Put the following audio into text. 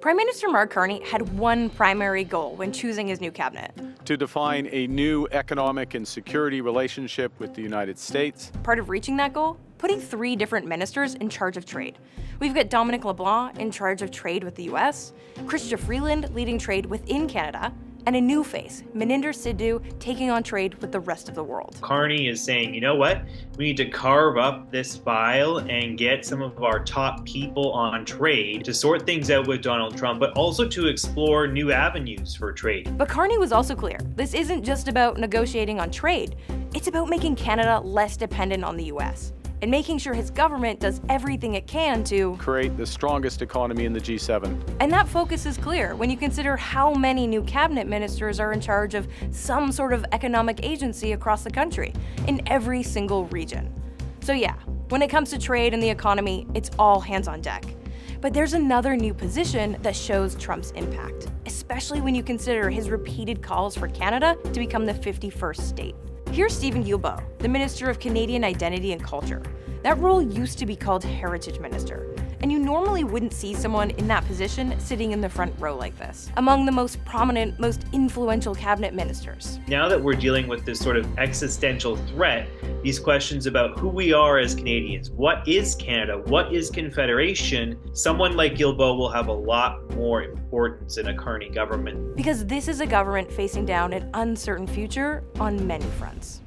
Prime Minister Mark Carney had one primary goal when choosing his new cabinet: to define a new economic and security relationship with the United States. Part of reaching that goal? Putting 3 different ministers in charge of trade. We've got Dominic LeBlanc in charge of trade with the U.S., Chrystia Freeland leading trade within Canada, and a new face, Maninder Sidhu, taking on trade with the rest of the world. Carney is saying, you know what? We need to carve up this file and get some of our top people on trade to sort things out with Donald Trump, but also to explore new avenues for trade. But Carney was also clear. This isn't just about negotiating on trade. It's about making Canada less dependent on the U.S. and making sure his government does everything it can to create the strongest economy in the G7. And that focus is clear when you consider how many new cabinet ministers are in charge of some sort of economic agency across the country, in every single region. So yeah, when it comes to trade and the economy, it's all hands on deck. But there's another new position that shows Trump's impact, especially when you consider his repeated calls for Canada to become the 51st state. Here's Steven Guilbeault, the Minister of Canadian Identity and Culture. That role used to be called Heritage Minister, and you normally wouldn't see someone in that position sitting in the front row like this, among the most prominent, most influential cabinet ministers. Now that we're dealing with this sort of existential threat, these questions about who we are as Canadians, what is Canada, what is Confederation, someone like Guilbeault will have a lot more importance in a Carney government. Because this is a government facing down an uncertain future on many fronts.